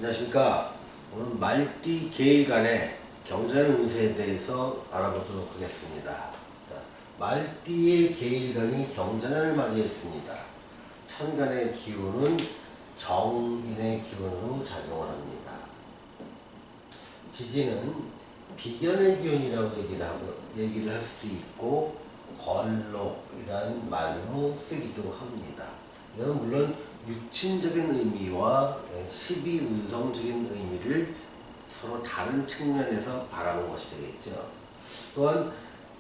안녕하십니까. 오늘 말띠 개일 간의 경자의 운세에 대해서 알아보도록 하겠습니다. 자, 말띠의 개일간이 경자년을 맞이했습니다. 천간의 기운은 정인의 기운으로 작용을 합니다. 지지는 비견의 기운이라고 얘기를 할 수도 있고 걸록이라는 말로 쓰기도 합니다. 이건 물론 육친적인 의미와 12운성적인 의미를 서로 다른 측면에서 바라본 것이 되겠죠. 또한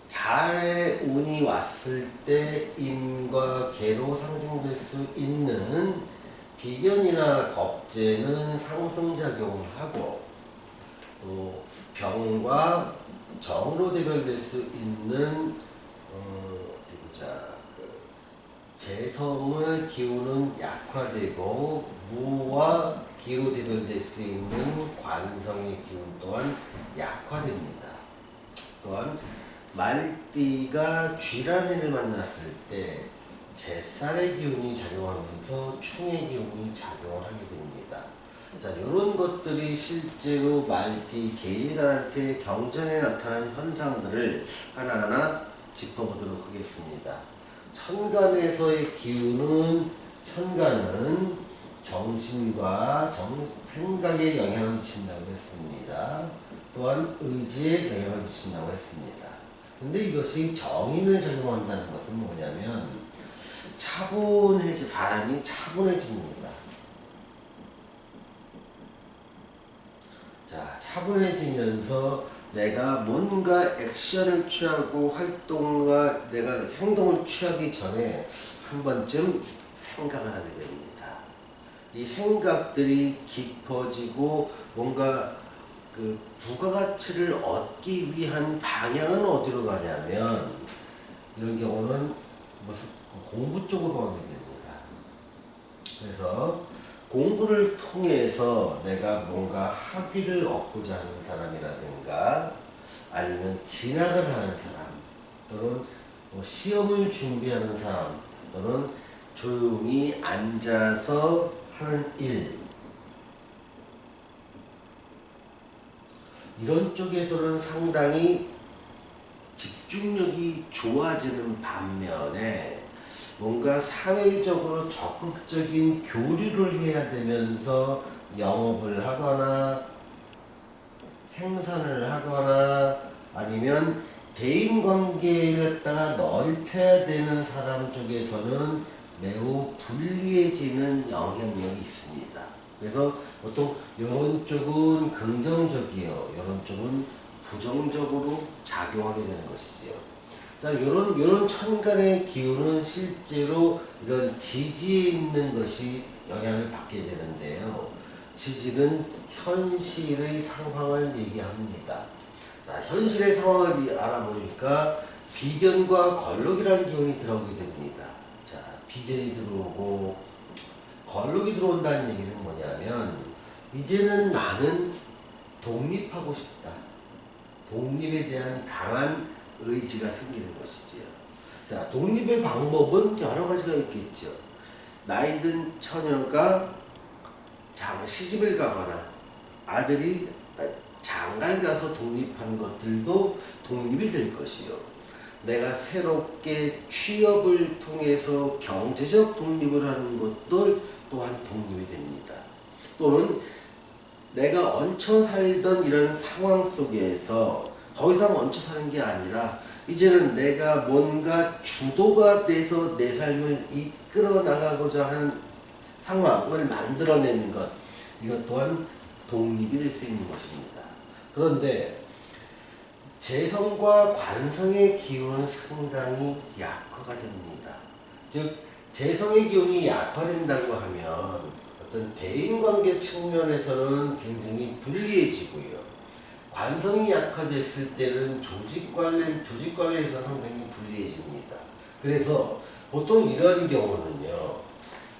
자의 운이 왔을 때 임과 개로 상징될 수 있는 비견이나 겁재는 상승작용을 하고, 또 병과 정으로 대별될 수 있는 재성의 기운은 약화되고, 무와 기로 대별될 수 있는 관성의 기운 또한 약화됩니다. 또한 말띠가 쥐라니를 만났을 때 잿살의 기운이 작용하면서 충의 기운이 작용을 하게 됩니다. 자, 이런 것들이 실제로 말띠 개일간한테 경전에 나타난 현상들을 하나하나 짚어보도록 하겠습니다. 천간에서의 기운은, 천간은 정신과 생각에 영향을 미친다고 했습니다. 또한 의지에 영향을 미친다고 했습니다. 근데 이것이 정인을 작용한다는 것은 뭐냐면 사람이 차분해집니다. 자, 차분해지면서 내가 뭔가 액션을 취하고 활동과 내가 행동을 취하기 전에 한 번쯤 생각을 하게 됩니다. 이 생각들이 깊어지고 뭔가 그 부가가치를 얻기 위한 방향은 어디로 가냐면, 이런 경우는 무슨 공부 쪽으로 가게 됩니다. 그래서 공부를 통해서 내가 뭔가 학위를 얻고자 하는 사람이라든가, 아니면 진학을 하는 사람, 또는 시험을 준비하는 사람, 또는 조용히 앉아서 하는 일, 이런 쪽에서는 상당히 집중력이 좋아지는 반면에, 뭔가 사회적으로 적극적인 교류를 해야 되면서 영업을 하거나 생산을 하거나 아니면 대인관계를 갖다가 넓혀야 되는 사람 쪽에서는 매우 불리해지는 영향력이 있습니다. 그래서 보통 이런 쪽은 긍정적이에요. 이런 쪽은 부정적으로 작용하게 되는 것이지요. 자, 이런 천간의 기운은 실제로 이런 지지에 있는 것이 영향을 받게 되는데요. 지지는 현실의 상황을 얘기합니다. 자, 현실의 상황을 알아보니까 비견과 걸록이라는 기운이 들어오게 됩니다. 자, 비견이 들어오고 걸록이 들어온다는 얘기는 뭐냐면, 이제는 나는 독립하고 싶다. 독립에 대한 강한 의지가 생기는 것이지요. 자, 독립의 방법은 여러 가지가 있겠죠. 나이든 처녀가 시집을 가거나 아들이 장가를 가서 독립하는 것들도 독립이 될 것이요. 내가 새롭게 취업을 통해서 경제적 독립을 하는 것들 또한 독립이 됩니다. 또는 내가 얹혀 살던 이런 상황 속에서 더 이상 얹혀 사는 게 아니라 이제는 내가 뭔가 주도가 돼서 내 삶을 이끌어 나가고자 하는 상황을 만들어내는 것, 이것 또한 독립이 될 수 있는 것입니다. 그런데 재성과 관성의 기운은 상당히 약화가 됩니다. 즉, 재성의 기운이 약화된다고 하면 어떤 대인관계 측면에서는 굉장히 불리해지고요. 관성이 약화됐을 때는 조직관리에서 상당히 불리해집니다. 그래서 보통 이런 경우는요,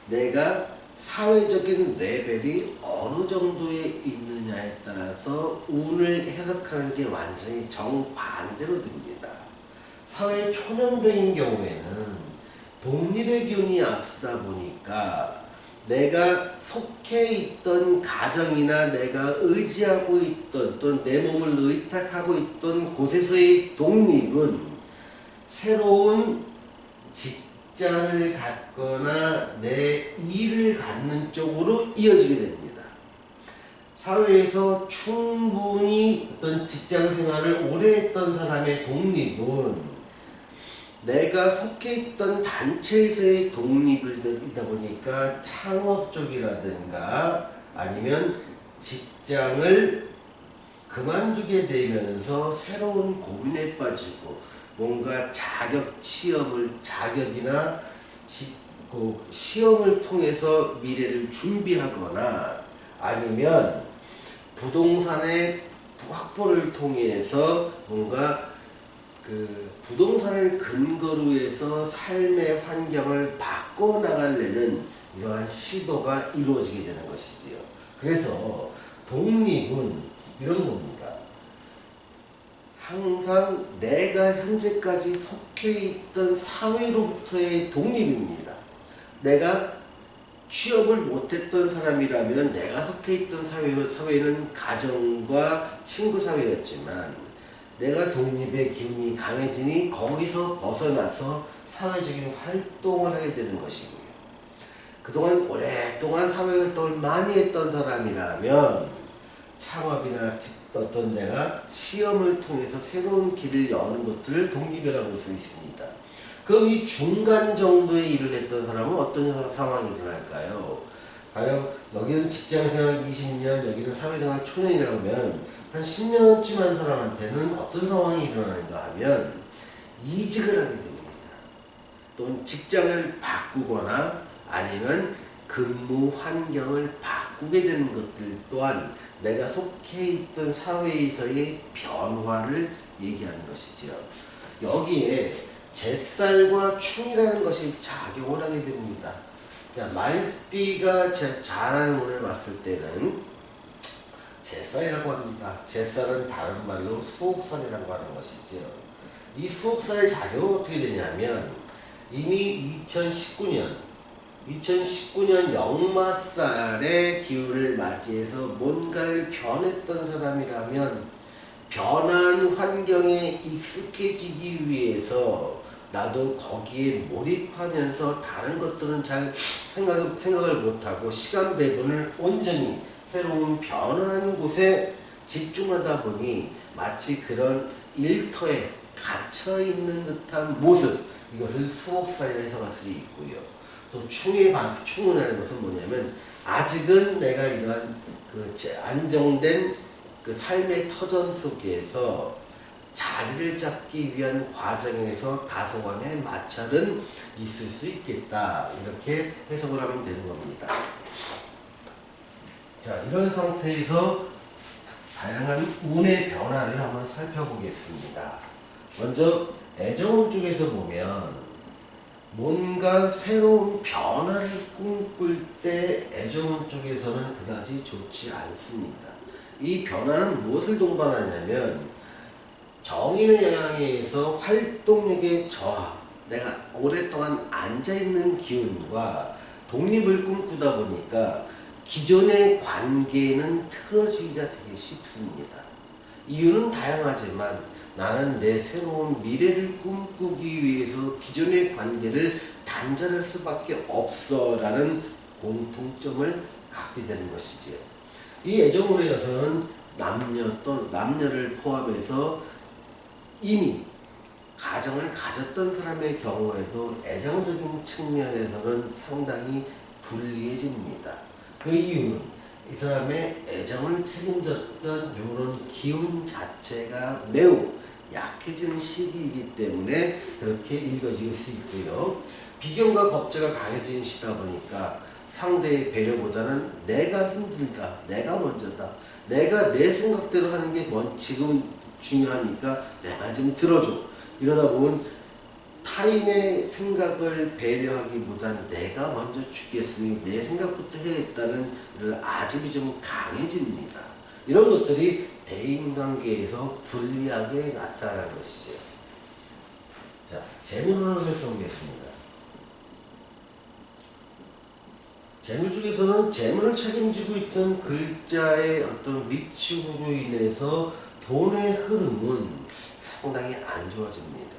내가 사회적인 레벨이 어느 정도에 있느냐에 따라서 운을 해석하는 게 완전히 정반대로 됩니다. 사회 초년배인 경우에는 독립의 기운이 앞서다 보니까 내가 속해 있던 가정이나 내가 의지하고 있던 또는 내 몸을 의탁하고 있던 곳에서의 독립은 새로운 직장을 갖거나 내 일을 갖는 쪽으로 이어지게 됩니다. 사회에서 충분히 어떤 직장 생활을 오래 했던 사람의 독립은 내가 속해 있던 단체에서의 독립이다 보니까 창업 쪽이라든가 아니면 직장을 그만두게 되면서 새로운 고민에 빠지고 뭔가 자격이나 시험을 통해서 미래를 준비하거나 아니면 부동산의 확보를 통해서 뭔가 부동산을 근거로 해서 삶의 환경을 바꿔나가려는 이러한 시도가 이루어지게 되는 것이지요. 그래서 독립은 이런 겁니다. 항상 내가 현재까지 속해 있던 사회로부터의 독립입니다. 내가 취업을 못했던 사람이라면 내가 속해 있던 사회는 가정과 친구 사회였지만 내가 독립의 기운이 강해지니 거기서 벗어나서 사회적인 활동을 하게 되는 것이고요. 그동안 오랫동안 사회활동을 많이 했던 사람이라면 창업이나 어떤 내가 시험을 통해서 새로운 길을 여는 것들을 독립이라고 할 수 있습니다. 그럼 이 중간 정도의 일을 했던 사람은 어떤 상황이 일어날까요? 가령 여기는 직장생활 20년, 여기는 사회생활 초년이라고 하면 한 10년쯤 한 사람한테는 어떤 상황이 일어나는가 하면 이직을 하게 됩니다. 또는 직장을 바꾸거나 아니면 근무 환경을 바꾸게 되는 것들 또한 내가 속해 있던 사회에서의 변화를 얘기하는 것이죠. 여기에 잿살과 충이라는 것이 작용을 하게 됩니다. 자, 말띠가 잘하는 운을 봤을 때는 잿살이라고 합니다. 잿살은 다른 말로 수옥살이라고 하는 것이죠. 이 수옥살의 작용은 어떻게 되냐면 이미 2019년 역마살의 기운을 맞이해서 뭔가를 변했던 사람이라면 변한 환경에 익숙해지기 위해서 나도 거기에 몰입하면서 다른 것들은 잘 생각을 못하고 시간 배분을 온전히 새로운 변화한 곳에 집중하다 보니 마치 그런 일터에 갇혀있는 듯한 모습, 이것을 수옥살이라 해석할 수 있고요. 또 충운이라는 것은 뭐냐면 아직은 내가 이러한 안정된 삶의 터전 속에서 자리를 잡기 위한 과정에서 다소간의 마찰은 있을 수 있겠다, 이렇게 해석을 하면 되는 겁니다. 자, 이런 상태에서 다양한 운의 변화를 한번 살펴보겠습니다. 먼저 애정운 쪽에서 보면 뭔가 새로운 변화를 꿈꿀 때 애정운 쪽에서는 그다지 좋지 않습니다. 이 변화는 무엇을 동반하냐면 정인의 영향에 의해서 활동력의 저하, 내가 오랫동안 앉아있는 기운과 독립을 꿈꾸다 보니까 기존의 관계는 틀어지기가 되게 쉽습니다. 이유는 다양하지만 나는 내 새로운 미래를 꿈꾸기 위해서 기존의 관계를 단절할 수밖에 없어 라는 공통점을 갖게 되는 것이죠. 이 애정운의 여성은 남녀를 포함해서 이미 가정을 가졌던 사람의 경우에도 애정적인 측면에서는 상당히 불리해집니다. 그 이유는 이 사람의 애정을 책임졌던 이런 기운 자체가 매우 약해진 시기이기 때문에 그렇게 읽어질 수 있고요. 비견과 겁재가 강해진 시다 보니까 상대의 배려보다는 내가 힘들다, 내가 먼저다, 내가 내 생각대로 하는 게 지금 중요하니까 내 말 좀 들어줘. 이러다 보면 타인의 생각을 배려하기보단 내가 먼저 죽겠으니 내 생각부터 해야겠다는 이런 아집이 좀 강해집니다. 이런 것들이 대인관계에서 불리하게 나타나는 것이죠. 자, 재물운을 살펴보겠습니다. 재물 쪽에서는 재물을 책임지고 있던 글자의 어떤 위축으로 인해서 돈의 흐름은 상당히 안 좋아집니다.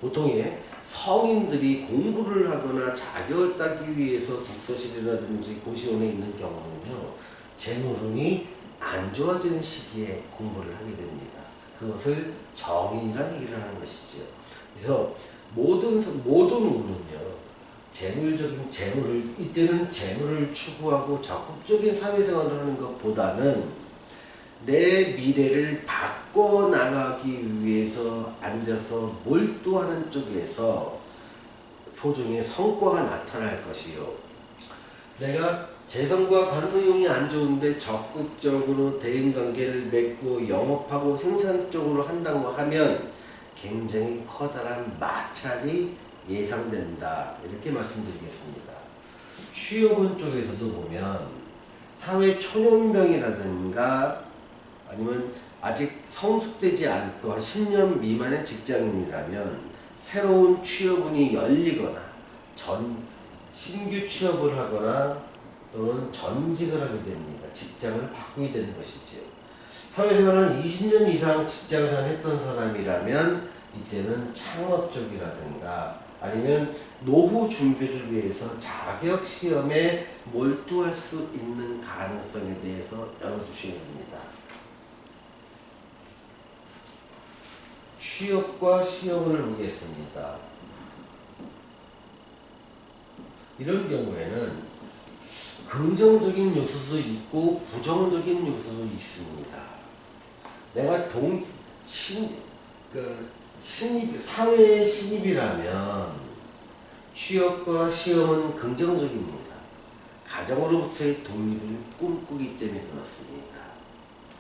보통의 성인들이 공부를 하거나 자격을 따기 위해서 독서실이라든지 고시원에 있는 경우는요, 재물운이 안 좋아지는 시기에 공부를 하게 됩니다. 그것을 정인이라는 얘기를 하는 것이죠. 그래서 모든 운은요, 이때는 재물을 추구하고 적극적인 사회생활을 하는 것보다는 내 미래를 바꿔나가기 위해서 앉아서 몰두하는 쪽에서 소정의 성과가 나타날 것이요. 내가 재성과 관성용이 안 좋은데 적극적으로 대인관계를 맺고 영업하고 생산 쪽으로 한다고 하면 굉장히 커다란 마찰이 예상된다. 이렇게 말씀드리겠습니다. 취업운 쪽에서도 보면 사회 초년병이라든가 아니면 아직 성숙되지 않고 한 10년 미만의 직장인이라면 새로운 취업운이 열리거나 신규 취업을 하거나 또는 전직을 하게 됩니다. 직장을 바꾸게 되는 것이죠. 사회생활을 20년 이상 직장생활을 했던 사람이라면 이때는 창업 쪽이라든가 아니면 노후 준비를 위해서 자격 시험에 몰두할 수 있는 가능성에 대해서 열어두시면 됩니다. 취업과 시험을 보겠습니다. 이런 경우에는 긍정적인 요소도 있고 부정적인 요소도 있습니다. 내가 사회의 신입이라면 취업과 시험은 긍정적입니다. 가정으로부터의 독립을 꿈꾸기 때문에 그렇습니다.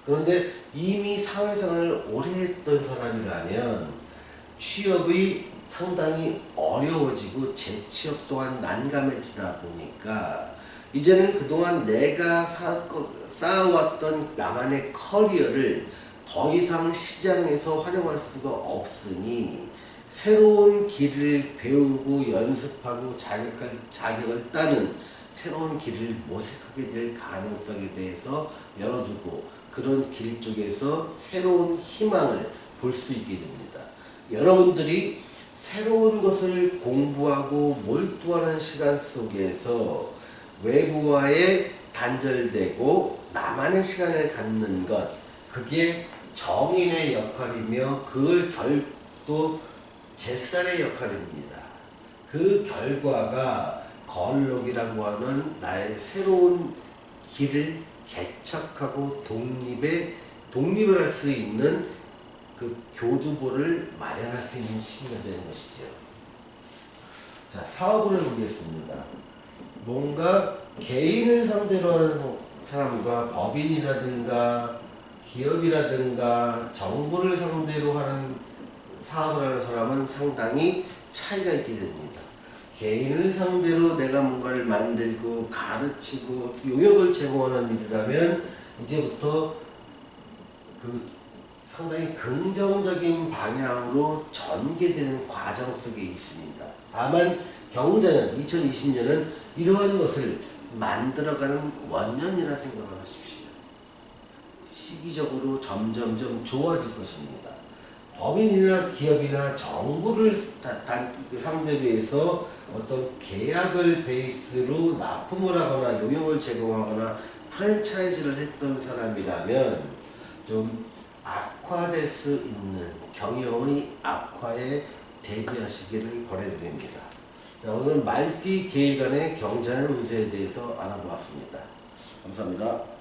그런데 이미 사회생활을 오래 했던 사람이라면 취업이 상당히 어려워지고 재취업 또한 난감해지다 보니까 이제는 그동안 내가 쌓아왔던 나만의 커리어를 더 이상 시장에서 활용할 수가 없으니 새로운 길을 배우고 연습하고 자격을 따는 새로운 길을 모색하게 될 가능성에 대해서 열어두고 그런 길 쪽에서 새로운 희망을 볼 수 있게 됩니다. 여러분들이 새로운 것을 공부하고 몰두하는 시간 속에서 외부와의 단절되고 나만의 시간을 갖는 것, 그게 정인의 역할이며 그걸 또 제살의 역할입니다. 그 결과가 거울록이라고 하는 나의 새로운 길을 개척하고 독립을 할 수 있는 그 교두보를 마련할 수 있는 시기가 되는 것이죠. 자, 사업을 보겠습니다. 뭔가 개인을 상대로 하는 사람과 법인이라든가 기업이라든가 정부를 상대로 하는 사업을 하는 사람은 상당히 차이가 있게 됩니다. 개인을 상대로 내가 뭔가를 만들고 가르치고 용역을 제공하는 일이라면 이제부터 상당히 긍정적인 방향으로 전개되는 과정 속에 있습니다. 다만 경자년 2020년은 이러한 것을 만들어가는 원년이라 생각을 하십시오. 시기적으로 점점점 좋아질 것입니다. 법인이나 기업이나 정부를 상대로 해서 어떤 계약을 베이스로 납품을 하거나 용역을 제공하거나 프랜차이즈를 했던 사람이라면 좀 악화될 수 있는 경영의 악화에 대비하시기를 권해드립니다. 자, 오늘 말띠 계일간의 경자년 운세에 대해서 알아보았습니다. 감사합니다.